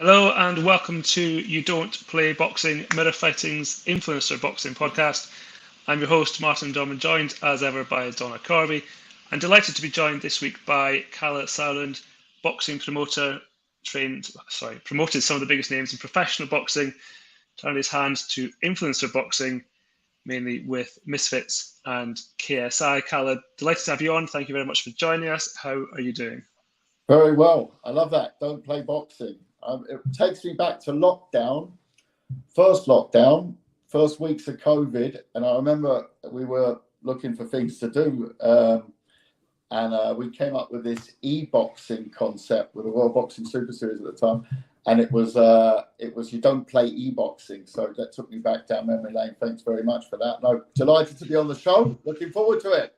Hello and welcome to You Don't Play Boxing, Mirror Fighting's influencer boxing podcast. I'm your host, Martin Dorman, joined as ever by Donna Corby. I'm delighted to be joined this week by Kalle Sauerland, boxing promoter, promoted some of the biggest names in professional boxing, turned his hand to influencer boxing, mainly with Misfits and KSI. Kalle, delighted to have you on. Thank you very much for joining us. How are you doing? Very well. I love that. Don't play boxing. It takes me back to lockdown, first weeks of COVID. And I remember we were looking for things to do. And we came up with this e-boxing concept with the World Boxing Super Series at the time. And it was you don't play e-boxing. So that took me back down memory lane. Thanks very much for that. No, delighted to be on the show. Looking forward to it.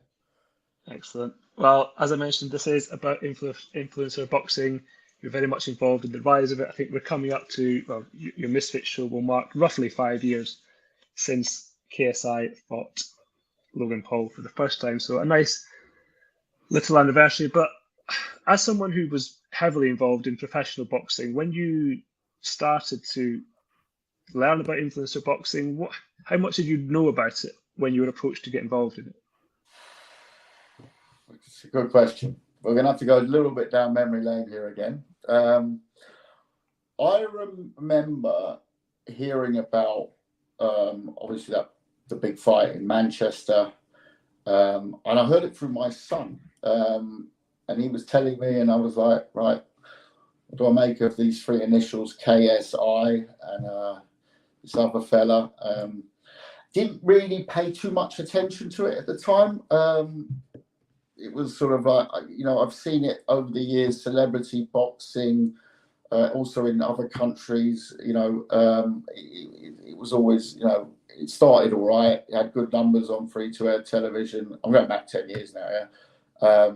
Excellent. Well, as I mentioned, this is about influencer boxing. You're very much involved in the rise of it. I think we're coming up to, well, your Misfits show will mark roughly 5 years since KSI fought Logan Paul for the first time. So a nice little anniversary. But as someone who was heavily involved in professional boxing, when you started to learn about influencer boxing, how much did you know about it when you were approached to get involved in it? It's a good question. We're going to have to go a little bit down memory lane here again. I remember hearing about obviously the big fight in Manchester, and I heard it through my son, and he was telling me, and I was like, right, what do I make of these three initials, KSI, and this other fella? Didn't really pay too much attention to it at the time. It was sort of like, I've seen it over the years, celebrity boxing, also in other countries, it was always, it started all right. It had good numbers on free-to-air television. I'm going back 10 years now, yeah.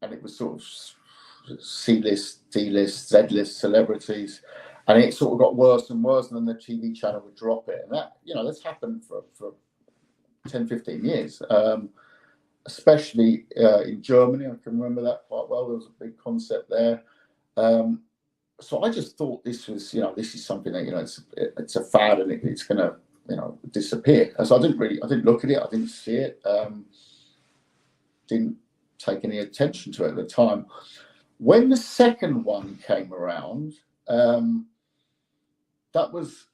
And it was sort of C-list, D-list, Z-list celebrities. And it sort of got worse and worse, and then the TV channel would drop it. And that, that's happened for 10, 15 years. Especially in Germany, I can remember that quite well. There was a big concept there. So I just thought this was, this is something that, it's a fad and it's going to, disappear. And so I didn't look at it. I didn't see it. Didn't take any attention to it at the time. When the second one came around, it was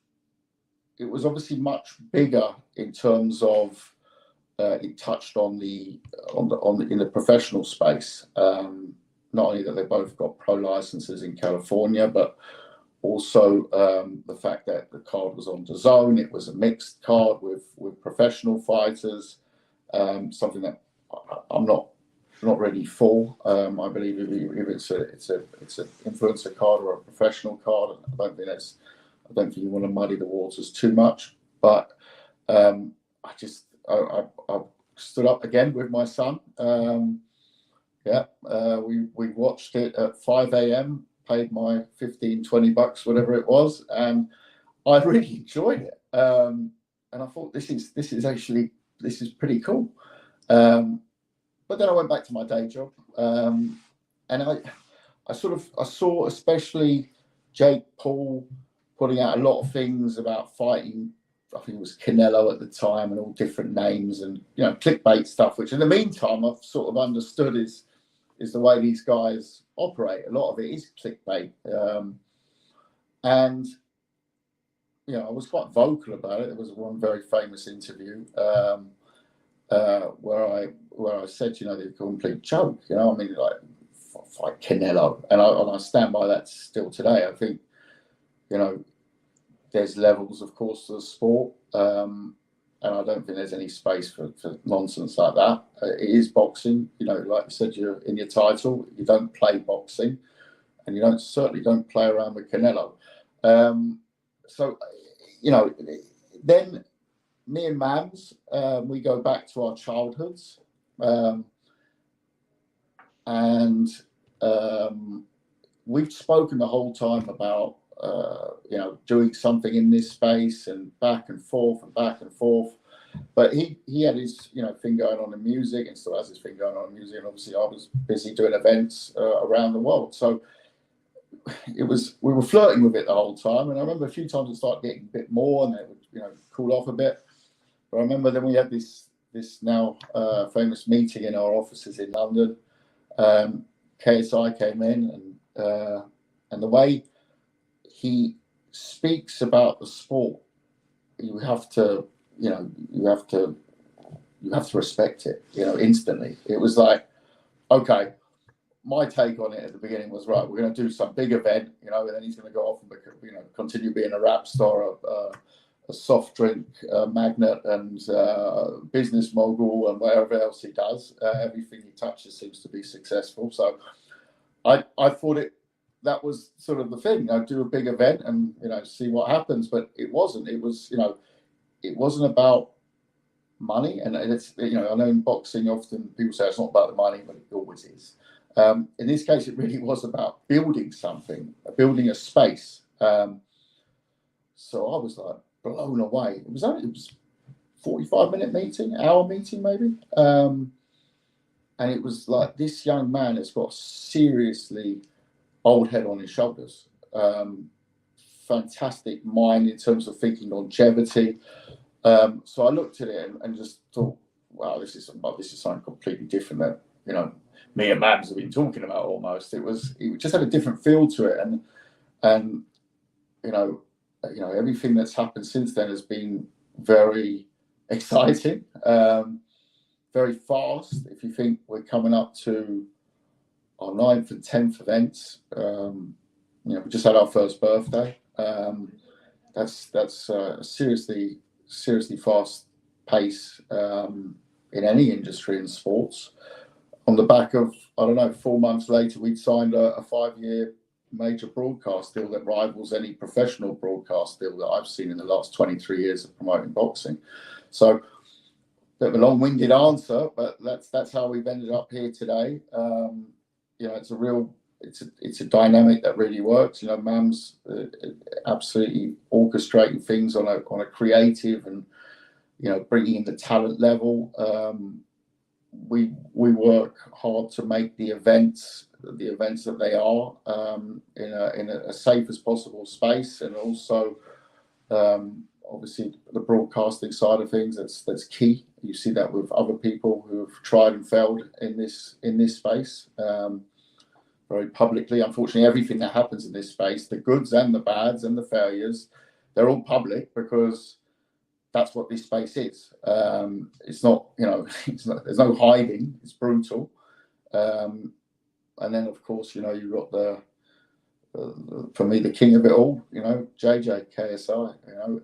obviously much bigger in terms of, it touched on in the professional space. Not only that they both got pro licenses in California, but also the fact that the card was on DAZN. It was a mixed card with professional fighters. Something that I'm not ready for. I believe if it's an influencer card or a professional card, I don't think you want to muddy the waters too much. But I stood up again with my son. We watched it at 5 a.m., paid my $15-20, whatever it was, and I really enjoyed it. And I thought this is pretty cool. But then I went back to my day job, and I saw especially Jake Paul putting out a lot of things about fighting. I think it was Canelo at the time, and all different names and clickbait stuff, which in the meantime I've sort of understood is the way these guys operate. A lot of it is clickbait, and I was quite vocal about it. There was one very famous interview where I said, they're a complete joke. Fight Canelo, and I stand by that still today. I think there's levels, of course, to the sport, and I don't think there's any space for nonsense like that. It is boxing, like you said, you're in your title. You don't play boxing, and you certainly don't play around with Canelo. So, then me and Mams, we go back to our childhoods, and we've spoken the whole time about doing something in this space and back and forth. But he had his thing going on in music, and still has his thing going on in music. And obviously, I was busy doing events around the world. So we were flirting with it the whole time, and I remember a few times it started getting a bit more, and it would, you know, cool off a bit. But I remember then we had this now famous meeting in our offices in London. KSI came in, and the way he speaks about the sport, you have to respect it, you know, instantly. It was like, okay, my take on it at the beginning was, right, we're going to do some big event, you know, and then he's going to go off and, you know, continue being a rap star, a soft drink magnate, and business mogul, and whatever else he does. Everything he touches seems to be successful. So I thought that was sort of the thing. I'd do a big event and, you know, see what happens. But it wasn't. It was, you know, it wasn't about money. And it's, you know, I know in boxing often people say it's not about the money, but it always is. In this case, it really was about building something, building a space. So I was like blown away. It was 45-minute meeting, hour meeting maybe. And it was like, this young man has got a seriously old head on his shoulders. Fantastic mind in terms of thinking longevity. So I looked at it and just thought, wow, this is something completely different that, you know, me and Mabs have been talking about almost. It just had a different feel to it, and you know, everything that's happened since then has been very exciting, very fast. If you think we're coming up to our 9th and 10th events, you know, we just had our first birthday. That's a seriously fast pace in any industry in sports. On the back of, I don't know, 4 months later, we'd signed a 5-year major broadcast deal that rivals any professional broadcast deal that I've seen in the last 23 years of promoting boxing. So, bit of a long-winded answer, but that's how we've ended up here today. You know, it's a dynamic that really works. You know, Mam's absolutely orchestrating things on a creative and, you know, bringing in the talent level. We work hard to make the events that they are in a safe as possible space, and also obviously the broadcasting side of things, that's key. You see that with other people who have tried and failed in this space very publicly. Unfortunately, everything that happens in this space, the goods and the bads and the failures, they're all public because that's what this space is. It's not, you know, there's no hiding. It's brutal. And then, of course, you know, you've got for me, the king of it all, you know, JJ, KSI. You know,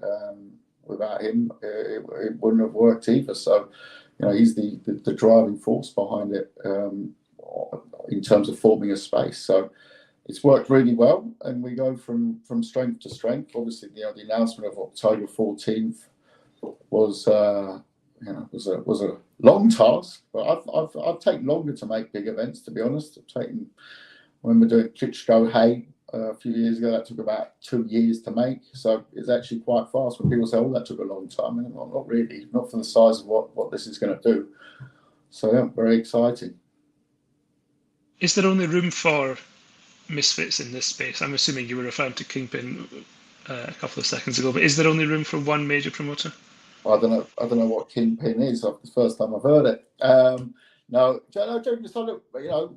without him, it wouldn't have worked either. So, you know, he's the driving force behind it in terms of forming a space. So it's worked really well, and we go from strength to strength. Obviously, you know, the announcement of October 14th was a long task, but I've taken longer to make big events, to be honest. I remember doing Klitschko Hay a few years ago. That took about 2 years to make, so it's actually quite fast. When people say, "Oh, that took a long time," and not really, not for the size of what this is going to do. So yeah, very exciting. Is there only room for Misfits in this space? I'm assuming you were referring to Kingpin a couple of seconds ago, but is there only room for one major promoter? I don't know what Kingpin is. That's the first time I've heard it. No, joking aside, you know,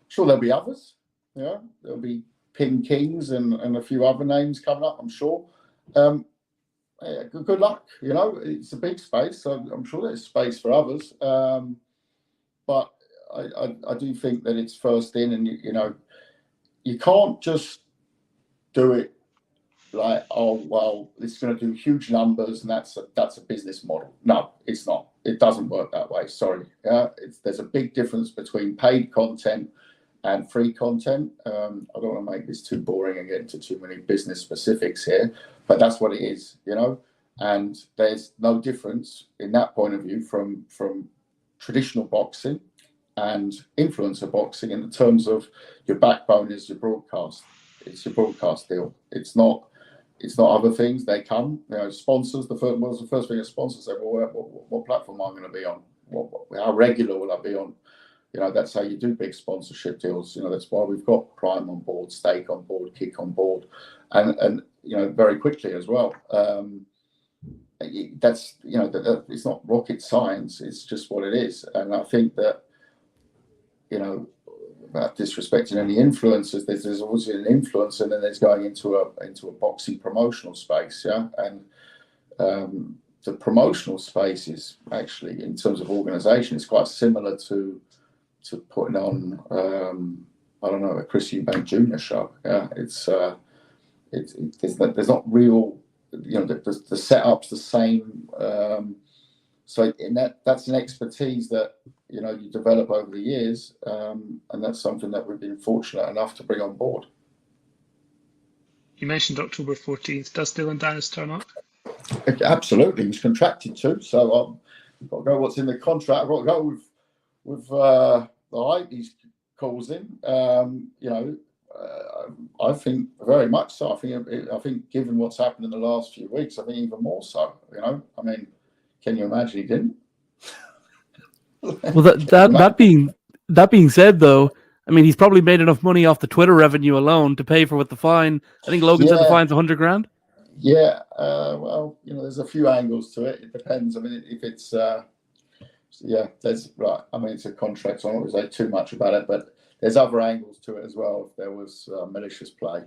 sure there'll be others. Yeah, there'll be Pin Kings and a few other names coming up, I'm sure. Yeah, good luck. You know, it's a big space, so I'm sure there's space for others. But I do think that it's first in, and you know, you can't just do it like, oh well, it's going to do huge numbers and that's a business model. No, it's not. It doesn't work that way. Sorry. Yeah, there's a big difference between paid content and free content. I don't want to make this too boring and get into too many business specifics here, but that's what it is, you know. And there's no difference in that point of view from traditional boxing and influencer boxing in the terms of your backbone is your broadcast. It's your broadcast deal. It's not other things. They come, you know, sponsors. The first thing a sponsor said, well, what platform am I going to be on? How regular will I be on? that's how you do big sponsorship deals. That's why we've got Prime on board, Stake on board, Kick on board, and very quickly as well. That's it's not rocket science. It's just what it is. And I think that without disrespecting any influencers, there's always an influence, and then there's going into a boxing promotional space, and the promotional space is actually, in terms of organisation, it's quite similar to putting on I don't know, a Chris Eubank Jr. show. There's not real, the setup's the same. So that's an expertise that you develop over the years, and that's something that we've been fortunate enough to bring on board. You mentioned October 14th. Does Dillon Danis turn up? Absolutely, he's contracted to. So I've got to go. What's in the contract? I've got to go with the height he's causing. I think very much so. I think given what's happened in the last few weeks, I think even more so. I mean, can you imagine he didn't? Well, that being said, though, I mean, he's probably made enough money off the Twitter revenue alone to pay for what the fine. I think Logan said the fine's $100,000. Yeah. Well, there's a few angles to it. It depends. I mean, if it's there's right. I mean, it's a contract, so I don't want to say too much about it, but there's other angles to it as well. If there was malicious play.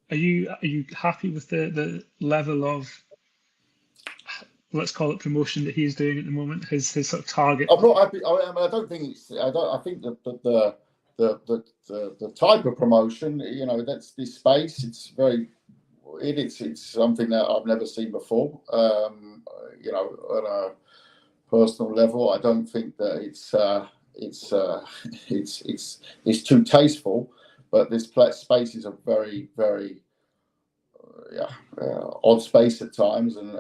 Are you happy with the level of, let's call it, promotion that he's doing at the moment? His sort of target. I'm not happy. I don't think it's. I think that the type of promotion, that's this space. It's something that I've never seen before. On a personal level, I don't think that it's too tasteful. But this space is a very, very odd space at times, and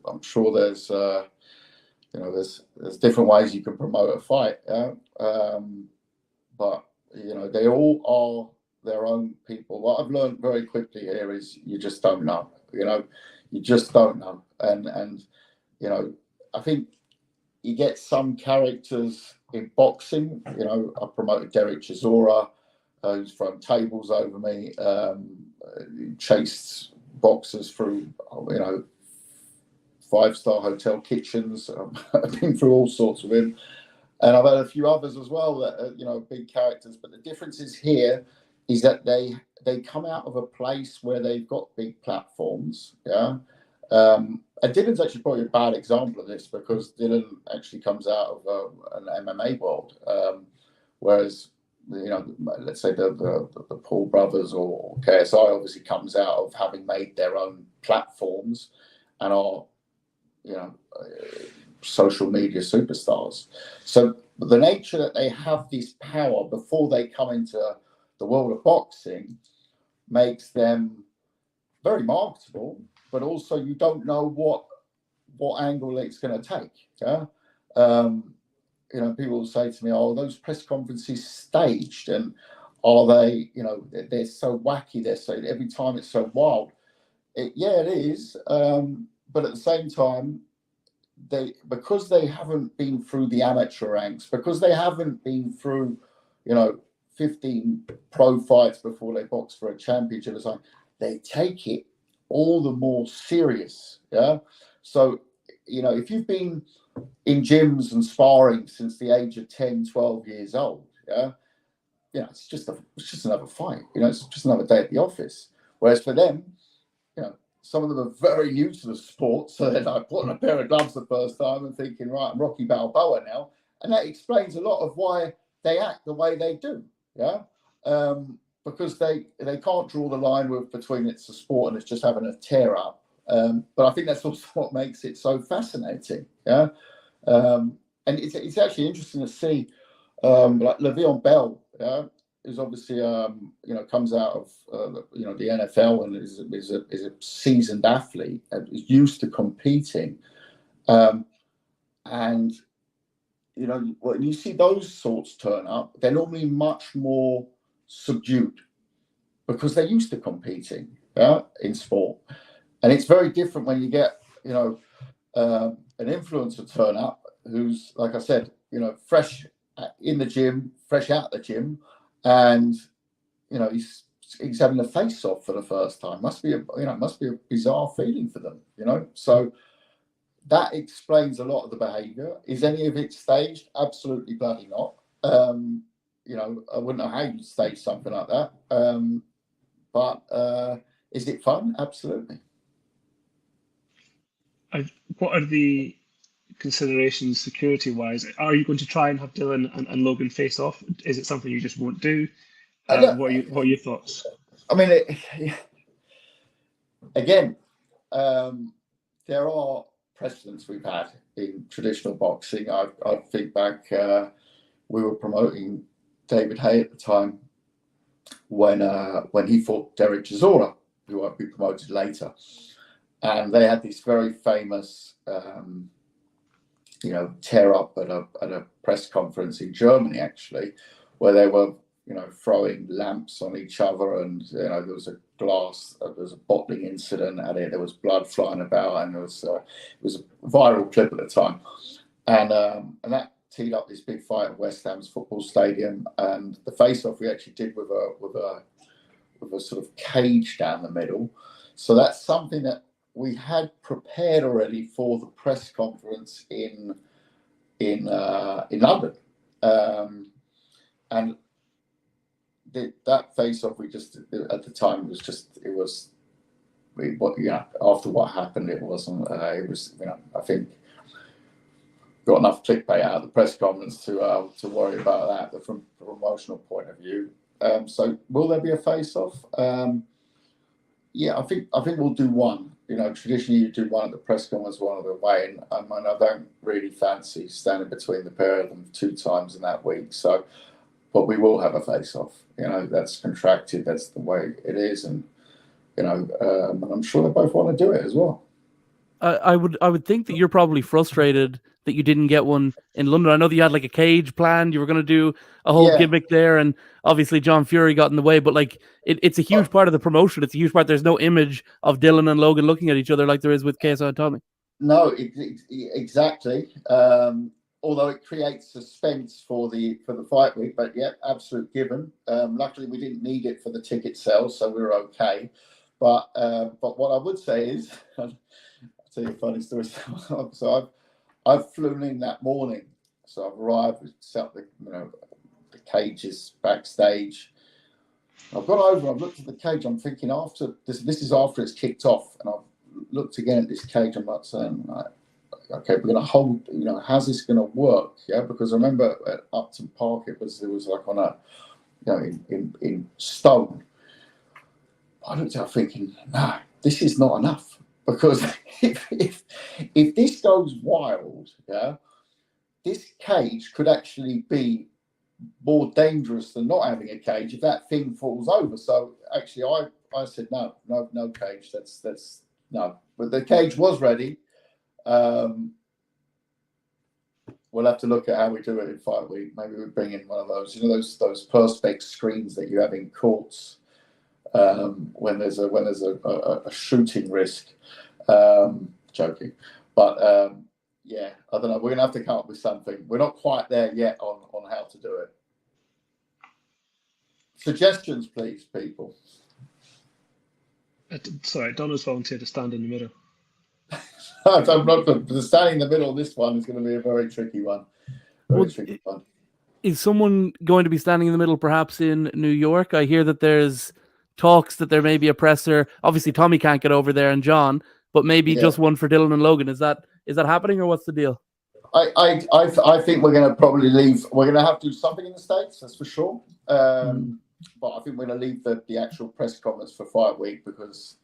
I'm sure there's different ways you can promote a fight, but they all are their own people. What I've learned very quickly here is you just don't know. You just don't know, and I think you get some characters in boxing. I promoted Derek Chisora, who's thrown tables over me, chased boxers through, 5-star hotel kitchens. I've been through all sorts with him. And I've had a few others as well that are, big characters. But the difference is here is that they come out of a place where they've got big platforms, and Dillon's actually probably a bad example of this, because Dillon actually comes out of an MMA world, whereas let's say the Paul brothers or KSI obviously comes out of having made their own platforms and are social media superstars. So the nature that they have this power before they come into the world of boxing makes them very marketable, but also you don't know what angle it's going to take. People will say to me, "Oh, those press conferences staged, and are they? They're so wacky. They're so every time it's so wild." It is, but at the same time, because they haven't been through the amateur ranks, because they haven't been through 15 pro fights before they box for a championship or something, they take it all the more serious. So if you've been in gyms and sparring since the age of 10, 12 years old, it's just another fight. It's just another day at the office. Whereas for them, some of them are very new to the sport, so they're like putting a pair of gloves the first time and thinking, right, I'm Rocky Balboa now. And that explains a lot of why they act the way they do. Because they can't draw the line between it's a sport and it's just having a tear up. But I think that's also what makes it so fascinating. And it's actually interesting to see, like Le'Veon Bell, who's obviously comes out of the NFL and is a seasoned athlete and is used to competing, and when you see those sorts turn up, they're normally much more subdued because they're used to competing in sport. And it's very different when you get an influencer turn up who's, like I said, fresh in the gym, fresh out the gym, and he's having a face off for the first time. Must be a bizarre feeling for them, So that explains a lot of the behaviour. Is any of it staged? Absolutely bloody not. I wouldn't know how you'd stage something like that. But is it fun? Absolutely. What are the considerations security-wise? Are you going to try and have Dillon and Logan face off? Is it something you just won't do? What are your thoughts? I mean, again, there are precedents we've had in traditional boxing. I think back, we were promoting David Haye at the time when he fought Derek Chisora, who won't be promoted later. And they had this very famous, tear up at a press conference in Germany, actually, where they were, throwing lamps on each other, and there was a bottling incident at it. There was blood flying about, and it was a viral clip at the time, and that teed up this big fight at West Ham's football stadium. And the face-off we actually did with a sort of cage down the middle. So that's something that we had prepared already for the press conference in London, and that face-off we just at the time after what happened, it wasn't. It was, I think, got enough clickbait out of the press conference to worry about that. But from a promotional point of view, so will there be a face-off? Yeah, I think we'll do one. Traditionally you do one at the press conference, one at the weigh-in. I don't really fancy standing between the pair of them 2 times in that week. So, but we will have a face-off. That's contracted. That's the way it is, and I'm sure they both want to do it as well. I would think that you're probably frustrated that you didn't get one in London. I know that you had like a cage planned. You were going to do a whole gimmick there, and obviously John Fury got in the way. But like, it's a huge part of the promotion. It's a huge part. There's no image of Dillon and Logan looking at each other like there is with KSI and Tommy. No, exactly. Although it creates suspense for the fight week, but yeah, absolute given. Luckily, we didn't need it for the ticket sales, so we were okay. But what I would say is, I'll tell you a funny story. So I've flown in that morning. So I've arrived, set up the cages backstage. I've gone over, I've looked at the cage. I'm thinking after this is after it's kicked off, and I've looked again at this cage. I'm like saying, okay, we're going to hold, how's this going to work? Yeah, because I remember at Upton Park, it was like on a, in stone. I looked at it thinking, nah, this is not enough, because if this goes wild, yeah, this cage could actually be more dangerous than not having a cage if that thing falls over. So actually, I said no cage. That's no. But the cage was ready. We'll have to look at how we do it in fight week. Maybe we bring in one of those, those perspex screens that you have in courts when there's a shooting risk. Joking, but yeah, I don't know. We're gonna have to come up with something. We're not quite there yet on how to do it. Suggestions, please, people. Sorry, Donna's volunteered to stand in the middle. I'm not standing in the middle. This one is going to be a very tricky one. Tricky one. Is someone going to be standing in the middle, perhaps in New York? I hear that there's talks that there may be a presser. Obviously, Tommy can't get over there, and John, but maybe just one for Dillon and Logan. Is that happening, or what's the deal? I think we're going to probably leave. We're going to have to do something in the States, that's for sure. But I think we're going to leave the actual press conference for fight week, because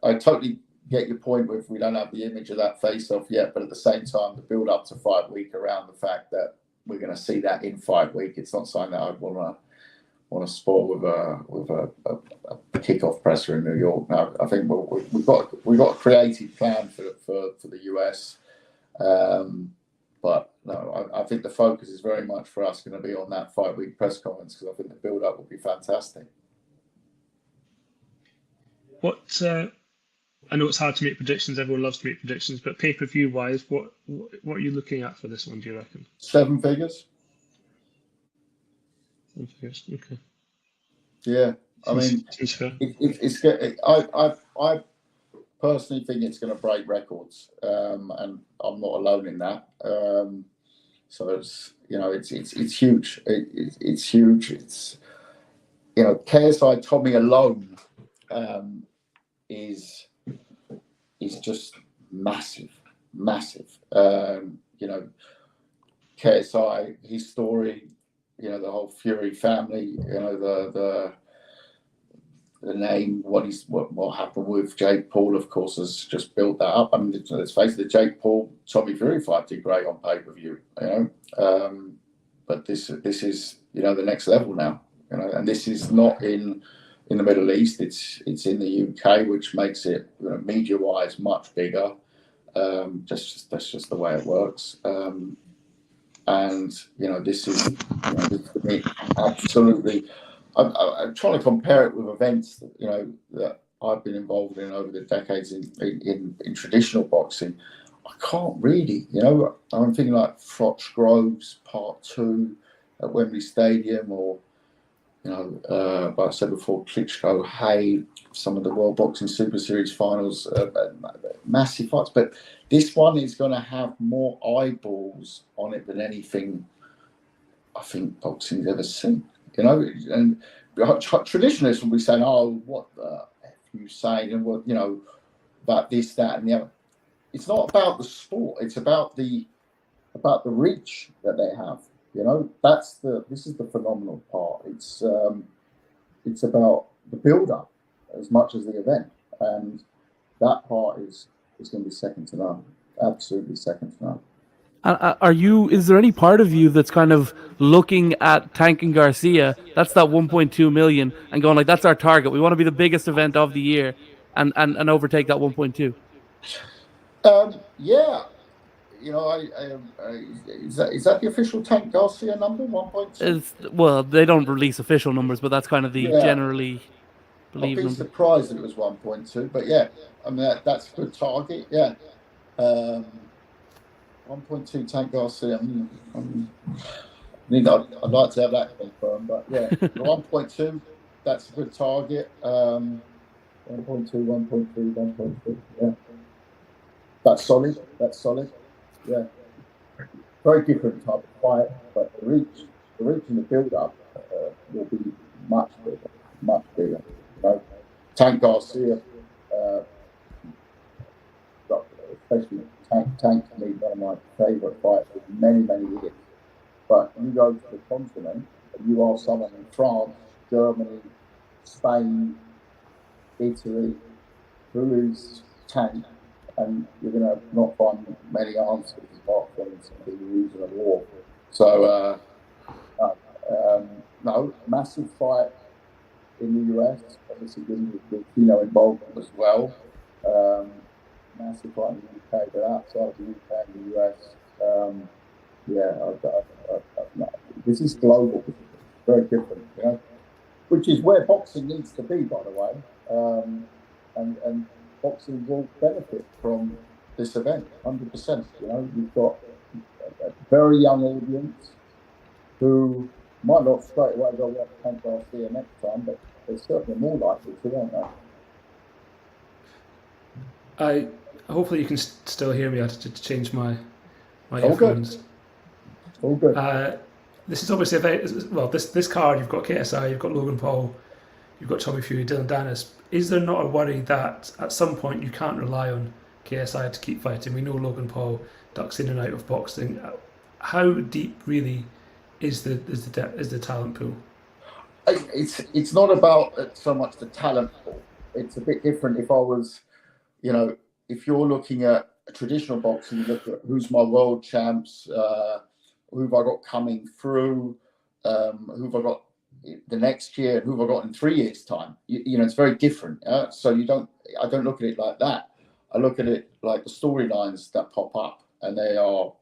I totally get your point with we don't have the image of that face-off yet, but at the same time, the build-up to fight week around the fact that we're going to see that in fight week, it's not something that I'd want to spoil with a kickoff presser in New York. Now, I think we've got a creative plan for the US, but no, I think the focus is very much for us going to be on that fight week press conference, because I think the build-up will be fantastic. I know it's hard to make predictions. Everyone loves to make predictions, but pay-per-view wise, what are you looking at for this one? Do you reckon? 7 figures. 7 figures. Okay. Yeah, I mean, I personally think it's going to break records, and I'm not alone in that. So it's it's huge. It's huge. It's KSI Tommy alone is just massive. KSI, his story, the whole Fury family, the name, what happened with Jake Paul, of course, has just built that up. I mean, let's face it, the Jake Paul Tommy Fury fight did great on pay-per-view, but this is the next level now, and this is not in the Middle East. It's in the UK, which makes it media-wise much bigger. That's just the way it works. And this is for me absolutely. I'm trying to compare it with events that I've been involved in over the decades in traditional boxing. I can't really, I'm thinking like Froch Groves Part 2 at Wembley Stadium, or like I said before, Klitschko, Hay, some of the World Boxing Super Series finals, massive fights. But this one is going to have more eyeballs on it than anything I think boxing's ever seen. And traditionalists will be saying, "Oh, what the F you saying?" And what about this, that, and the other. It's not about the sport. It's about the reach that they have. This is the phenomenal part. It's about the build-up as much as the event, and that part is going to be second to none. Absolutely second to none. Is there any part of you that's kind of looking at Tank and Garcia? That's that 1.2 million, and going like, that's our target. We want to be the biggest event of the year, and overtake that 1.2. Yeah. Is that the official Tank Garcia number, 1.2? Well, they don't release official numbers, but that's kind of the generally believed number. I'd be surprised if it was 1.2, but yeah, I mean that's a good target. Yeah, 1.2 Tank Garcia. I'd like to have that confirmed, but yeah, 1.2. That's a good target. 1.2, 1.3, 1.2. Yeah, that's solid. Yeah, very different type of fight, but the reach and the build-up will be much bigger. Tank Garcia, especially Tank to me, one of my favourite fighters for many years. But you go to the continent, and you are someone in France, Germany, Spain, Italy, who is Tank, and you're going to not find many answers apart from the use of a war. So, no, massive fight in the US, obviously with involvement as well. Massive fight in the UK, but outside of the UK and the US, this is global, very different, which is where boxing needs to be, by the way. And boxing will benefit from this event, 100%. You've got a very young audience who might not straight away go watch Tank Garcia next time, but they're certainly more likely to, aren't they? Hopefully you can still hear me. I had to change my earphones. All good. This is obviously this card. You've got KSI, you've got Logan Paul, you've got Tommy Fury, Dillon Danis. Is there not a worry that at some point you can't rely on KSI to keep fighting? We know Logan Paul ducks in and out of boxing. How deep really is the talent pool? It's not about so much the talent pool. It's a bit different. If I was, if you're looking at traditional boxing, you look at who's my world champs, who have I got coming through, who have I got the next year, who have I got in 3 years' time. It's very different. So I don't look at it like that. I look at it like the storylines that pop up, and they are,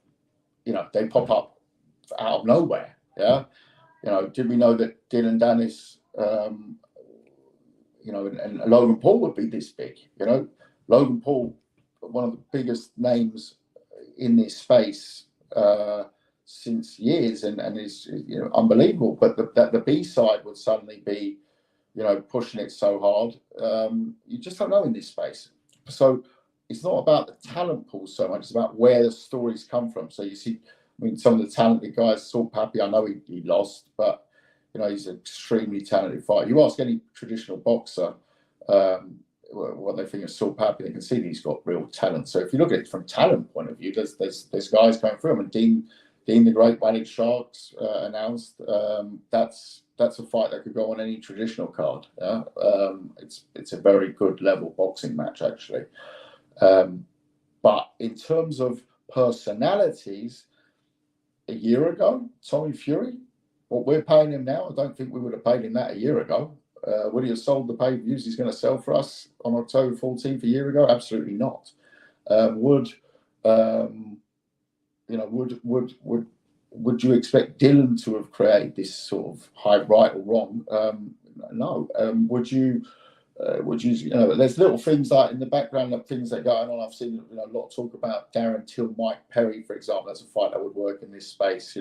they pop up out of nowhere. Yeah. Did we know that Dillon Danis, and Logan Paul would be this big? Logan Paul, one of the biggest names in this space since years, and is unbelievable. But that the B side would suddenly be, pushing it so hard, you just don't know in this space. So it's not about the talent pool so much; it's about where the stories come from. So you see, some of the talented guys, Saul Pappy, I know he lost, but he's an extremely talented fighter. You ask any traditional boxer what they think of Saul Pappy, they can see that he's got real talent. So if you look at it from talent point of view, there's guys going through him. And Dean the Great Wally Sharks announced that's a fight that could go on any traditional card. Yeah? It's a very good level boxing match, actually. But in terms of personalities, a year ago, Tommy Fury, what we're paying him now, I don't think we would have paid him that a year ago. Would he have sold the pay-per-views he's going to sell for us on October 14th a year ago? Absolutely not. Would you expect Dillon to have created this sort of high right or wrong? No. Would you? There's little things like in the background, like things that are going on. I've seen a lot of talk about Darren Till, Mike Perry, for example. That's a fight that would work in this space.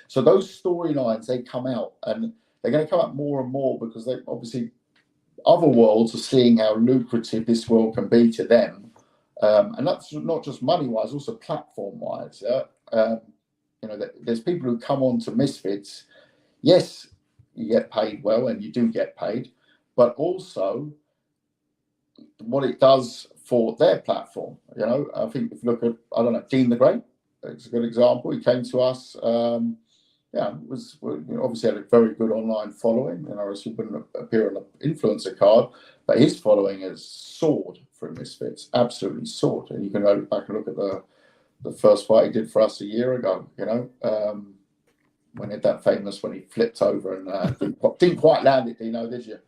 So those storylines, they come out, and they're going to come out more and more because they obviously other worlds are seeing how lucrative this world can be to them, and that's not just money wise, also platform wise. There's people who come on to Misfits. Yes, you get paid well, and you do get paid. But also what it does for their platform. I think if you look at, Dean the Great, it's a good example. He came to us, obviously had a very good online following, he wouldn't appear on the influencer card, but his following has soared from Misfits, absolutely soared. And you can go back and look at the first fight he did for us a year ago, when he had that famous, when he flipped over and didn't quite land it, Dino, did you?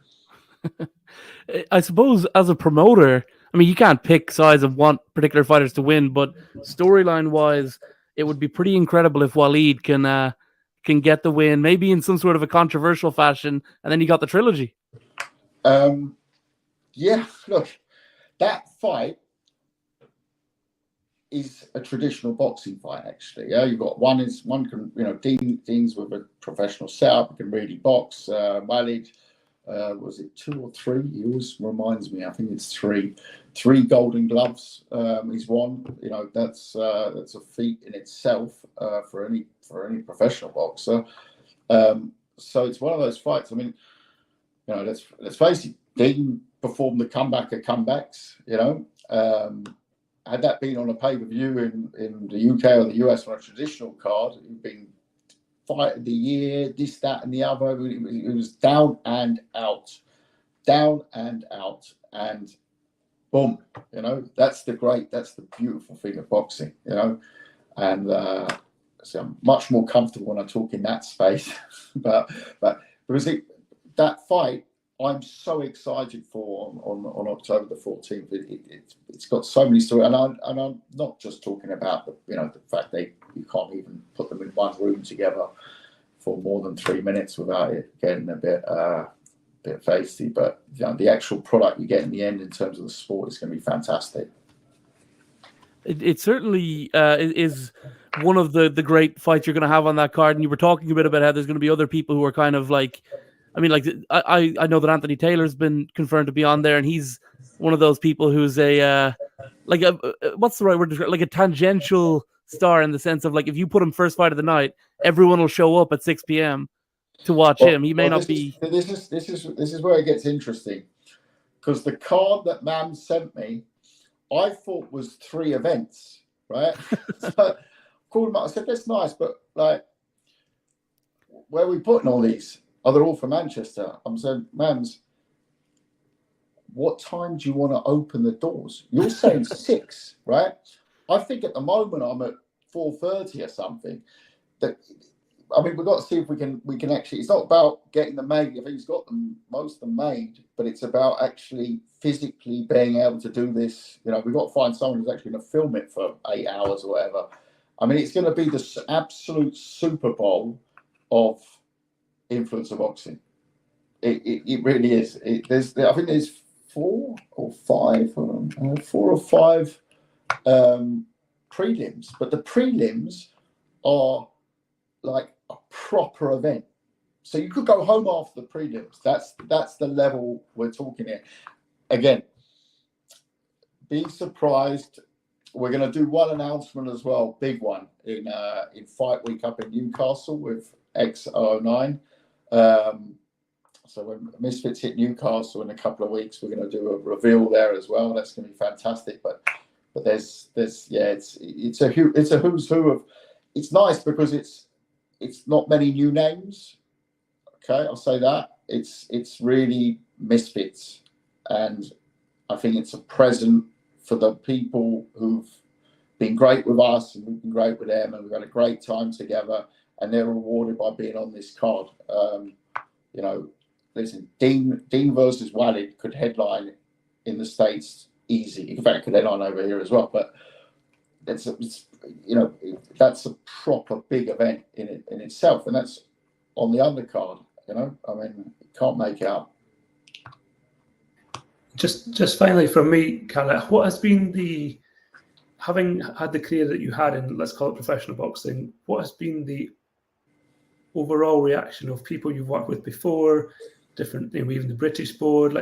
I suppose as a promoter, you can't pick sides and want particular fighters to win, but storyline wise, it would be pretty incredible if Waleed can get the win, maybe in some sort of a controversial fashion, and then you got the trilogy. Look, that fight is a traditional boxing fight, actually. You've got Dean's with a professional setup, he can really box. Waleed, was it 2 or 3? He always reminds me. I think it's 3. 3 Golden Gloves. He's won. That's a feat in itself for any professional boxer. So it's one of those fights. Let's face it. Dean performed the comeback of comebacks. Had that been on a pay-per-view in the UK or the US on a traditional card, it would been fight of the year, this, that, and the other. It was down and out, and boom. That's the beautiful thing of boxing. And so I'm much more comfortable when I talk in that space. but because that fight, I'm so excited for on October the 14th. It's got so many stories, and I'm not just talking about the fact that you can't even put them in one room together for more than 3 minutes without it getting a bit feisty. But the actual product you get in the end in terms of the sport is going to be fantastic. It certainly is one of the great fights you're going to have on that card. And you were talking a bit about how there's going to be other people who are kind of like. I know that Anthony Taylor's been confirmed to be on there, and he's one of those people who's what's the right word? Like a tangential star in the sense of if you put him first fight of the night, everyone will show up at 6 p.m. to watch him. He may not be. This is where it gets interesting, because the card that Mam sent me, I thought was 3 events, right? So I called him up. I said, "That's nice, but where are we putting all these? Oh, they're all from Manchester." I'm saying, "Mams, what time do you want to open the doors? You're saying 6, right? I think at the moment I'm at 4:30 or something. We've got to see if we can actually. It's not about getting them made. I think he's got most of them made, but it's about actually physically being able to do this. We've got to find someone who's actually going to film it for 8 hours or whatever. It's going to be the absolute Super Bowl of influencer boxing. It really is. I think there's 4 or 5 prelims, but the prelims are like a proper event. So you could go home after the prelims. That's the level we're talking here. Again, be surprised. We're going to do one announcement as well, big one, in Fight Week up in Newcastle with X09. So when Misfits hit Newcastle in a couple of weeks, we're going to do a reveal there as well. That's going to be fantastic. But there's it's a who's who of. It's nice because it's not many new names. Okay, I'll say that. It's really Misfits, and I think it's a present for the people who've been great with us and we've been great with them, and we've had a great time together, and they're rewarded by being on this card. You know, listen, Dean versus Walid could headline in the States easy. In fact, it could headline over here as well. But that's a proper big event in itself, and that's on the undercard. You know, I mean, you can't make it up. Just finally from me, Kalle, what has been having had the career that you had in, let's call it professional boxing, what has been the overall reaction of people you've worked with before, different, even the British board,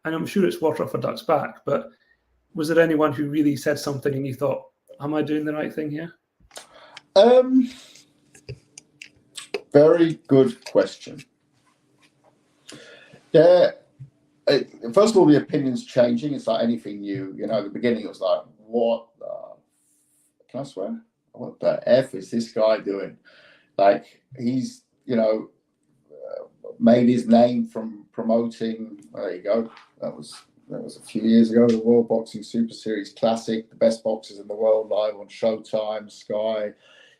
and I'm sure it's water off a duck's back, but was there anyone who really said something and you thought, am I doing the right thing here? Very good question. Yeah. First of all, the opinion's changing. It's like anything new. You know, at the beginning it was like, what can I swear? What the F is this guy doing? Like, he's, made his name from promoting, there you go. That was a few years ago, the World Boxing Super Series Classic, the best boxers in the world live on Showtime, Sky,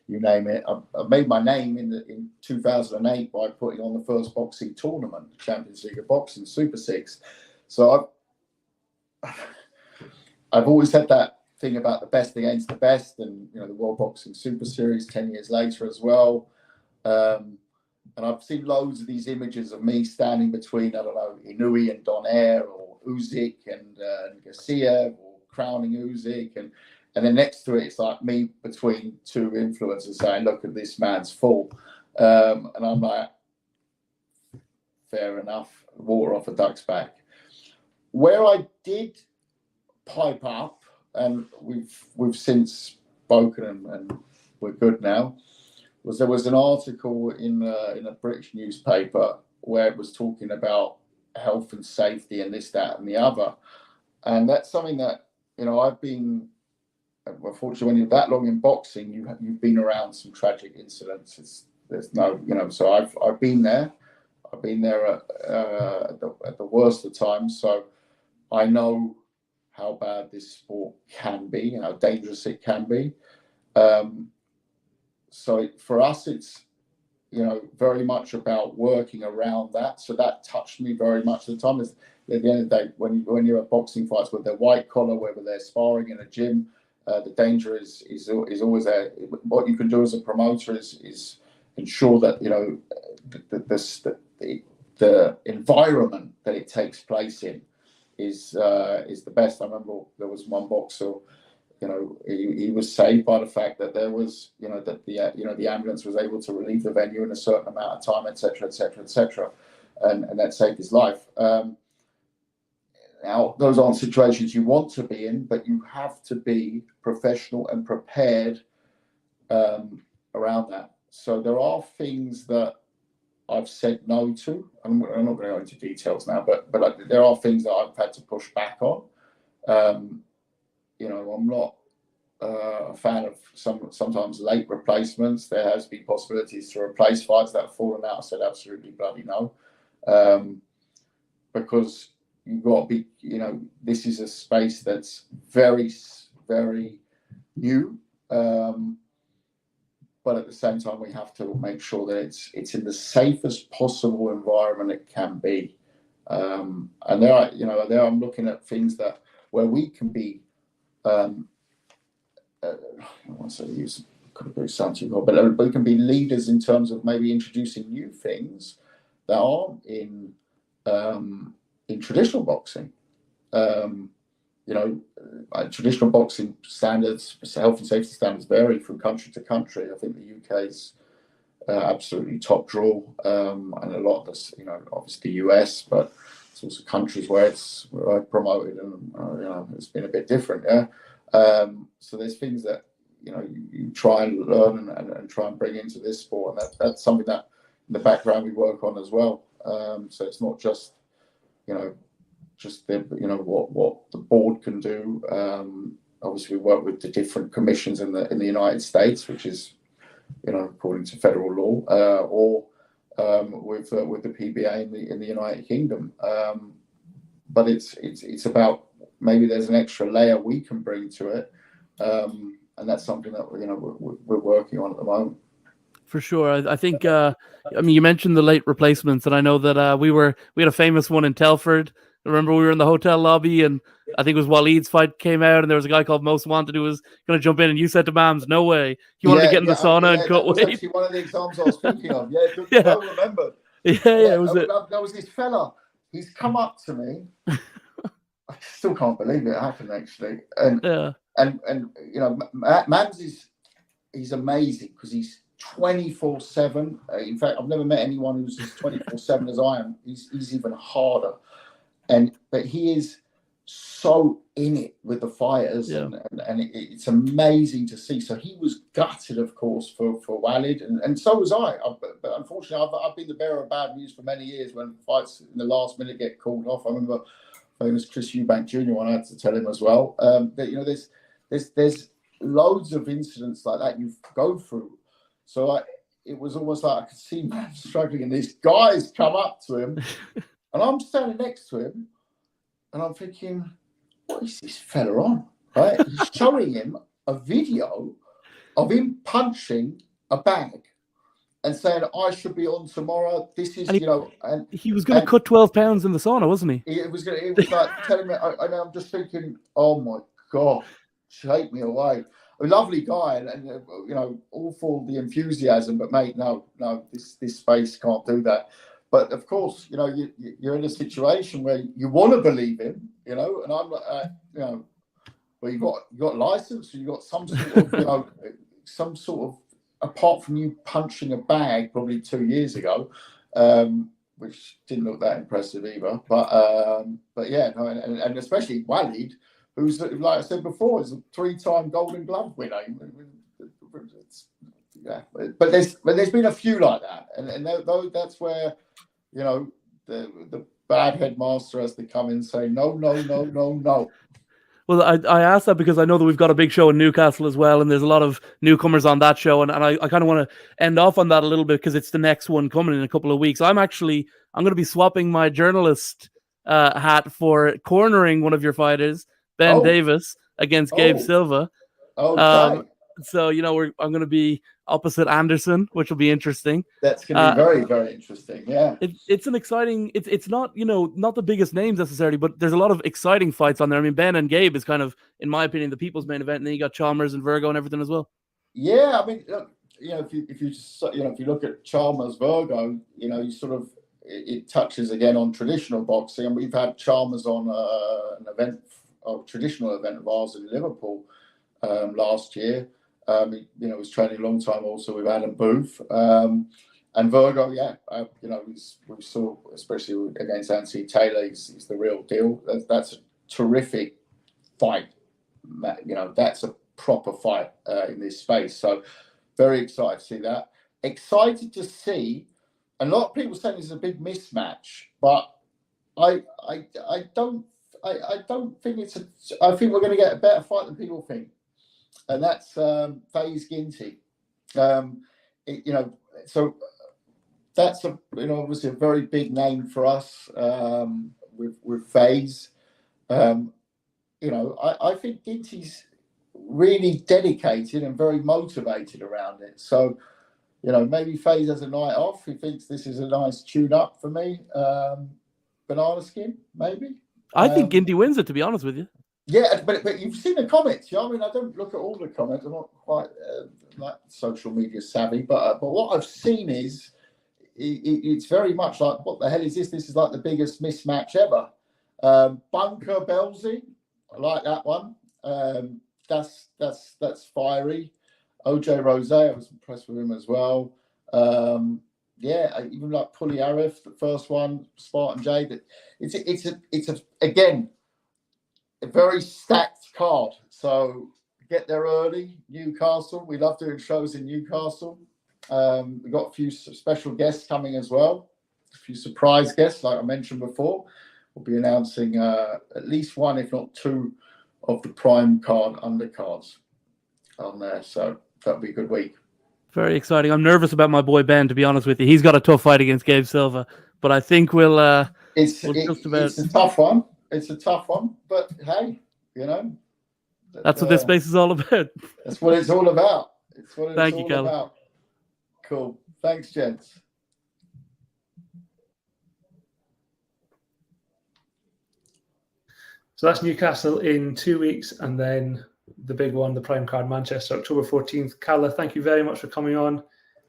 you name it. I made my name in 2008 by putting on the first boxing tournament, Champions League of Boxing, Super Six. So I've always had that thing about the best against the best, and the World Boxing Super Series 10 years later as well. And I've seen loads of these images of me standing between, I don't know, Inouye and Donaire, or Usyk and Garcia, or crowning Usyk, and then next to it, it's like me between two influencers saying, look at this man's full. And I'm like, fair enough, water off a duck's back. Where I did pipe up, and we've since spoken and we're good now, there was an article in a British newspaper where it was talking about health and safety and this, that, and the other. And that's something that, I've been, unfortunately, when you're that long in boxing, you've been around some tragic incidents. There's no, so I've been there. I've been there at the worst of times. So I know how bad this sport can be and how dangerous it can be. So for us, it's, very much about working around that. So that touched me very much at the time. At the end of the day, when you're at boxing fights, whether they're white collar, whether they're sparring in a gym, the danger is always there. What you can do as a promoter is ensure that, the environment that it takes place in is the best. I remember there was one boxer, he was saved by the fact that there was, that the ambulance was able to relieve the venue in a certain amount of time, etc., etc., etc., and that saved his life. Now, those aren't situations you want to be in, but you have to be professional and prepared around that. So there are things that I've said no to. I'm not going to go into details now, but there are things that I've had to push back on. I'm not a fan of sometimes late replacements. There has been possibilities to replace fights that have fallen out. I said absolutely bloody no, because you've got to be. This is a space that's very, very new, but at the same time, we have to make sure that it's in the safest possible environment it can be. And there I'm looking at things where we can be. I want to say use could be something, but we can be leaders in terms of maybe introducing new things that aren't in traditional boxing. Traditional boxing standards, health and safety standards vary from country to country. I think the UK's absolutely top draw, and a lot of this, obviously the US, but it's also countries where it's promoted, and it's been a bit different. So there's things that you try and learn and try and bring into this sport, and that's something that in the background we work on as well. So it's not just what the board can do. Obviously, we work with the different commissions in the United States, which is according to federal law, or with the PBA in the United Kingdom. But it's about, maybe there's an extra layer we can bring to it, and that's something that we're working on at the moment. For sure. I think you mentioned the late replacements, and I know that we had a famous one in Telford. I remember we were in the hotel lobby, and I think it was Waleed's fight came out, and there was a guy called Most Wanted who was going to jump in, and you said to Mams, "No way." He wanted to get in the sauna and cut weight. That was actually one of the examples I was thinking of. Yeah, I remember. That was this fella. He's come up to me. I still can't believe it happened, actually. And Mams he's amazing because he's 24/7. In fact, I've never met anyone who's as 24/7 as I am. He's even harder. But he is so in it with the fighters, and it's amazing to see. So he was gutted, of course, for Waleed, and so was I. But unfortunately, I've been the bearer of bad news for many years when fights in the last minute get called off. I remember famous Chris Eubank Jr. one, I had to tell him as well. That there's loads of incidents like that you go through. So it was almost like I could see man struggling, and these guys come up to him. And I'm standing next to him, and I'm thinking, what is this fella on? Right? He's showing him a video of him punching a bag and saying, "I should be on tomorrow." This is, and he was going to cut 12 pounds in the sauna, wasn't he? It was like telling me, and I'm just thinking, oh my God, take me away. A lovely guy, and all for the enthusiasm, but mate, no, this space can't do that. But of course, you're in a situation where you want to believe him, and I'm like, well, you got license, you got some sort of, apart from you punching a bag probably 2 years ago, which didn't look that impressive either. But yeah, and especially Waleed, who's, like I said before, is a 3-time Golden Glove winner. Yeah, but there's been a few like that, and that's where. The bad headmaster has to come in and say, no. Well, I asked that because I know that we've got a big show in Newcastle as well, and there's a lot of newcomers on that show, and I kind of want to end off on that a little bit because it's the next one coming in a couple of weeks. I'm going to be swapping my journalist hat for cornering one of your fighters, Ben Davis, against Gabe Silva. Okay. So, I'm going to be opposite Anderson, which will be interesting. That's going to be very, very interesting. Yeah. It's an exciting, it's not, not the biggest names necessarily, but there's a lot of exciting fights on there. I mean, Ben and Gabe is kind of, in my opinion, the people's main event. And then you got Chalmers and Virgo and everything as well. Yeah. I mean, if you look at Chalmers, Virgo, you sort of, it touches again on traditional boxing. And we've had Chalmers on a traditional event of ours in Liverpool last year. He was training a long time also with Alan Booth. And Virgo, we saw, especially against Anthony Taylor, he's the real deal. That's a terrific fight. That's a proper fight in this space. So very excited to see that. Excited to see, and a lot of people saying this is a big mismatch, but I don't think I think we're going to get a better fight than people think. And that's FaZe Ginty. So that's obviously a very big name for us with FaZe. I think Ginty's really dedicated and very motivated around it. So, maybe FaZe has a night off. He thinks this is a nice tune up for me. Banana skin, maybe. I think Ginty wins it, to be honest with you. Yeah, but you've seen the comments. I mean, I don't look at all the comments. I'm not quite like social media savvy, but what I've seen is it's very much like, what the hell is this? This is like the biggest mismatch ever. Bunker Belzy, I like that one. That's fiery. OJ Rose, I was impressed with him as well. Yeah, I even like Pulley Arif, the first one, Spartan Jade. It's again a very stacked card. So get there early, Newcastle. We love doing shows in Newcastle. We've got a few special guests coming as well. A few surprise guests, like I mentioned before. We'll be announcing at least one, if not two, of the prime card undercards on there. So that'll be a good week. Very exciting. I'm nervous about my boy Ben, to be honest with you. He's got a tough fight against Gabe Silva, but I think it's a tough one. It's a tough one, but hey, that's what this space is all about. That's what it's all about. It's what it's Thank all you, Kalle. about. Cool. Thanks, gents. So that's Newcastle in 2 weeks, and then the big one, the prime card, Manchester, October 14th. Kalle, thank you very much for coming on.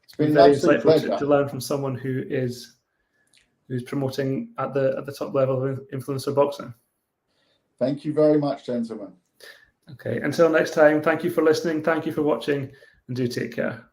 It's been very an absolute insightful to learn from someone who's promoting at the top level of influencer boxing. Thank you very much, gentlemen. Okay, until next time, thank you for listening, thank you for watching, and do take care.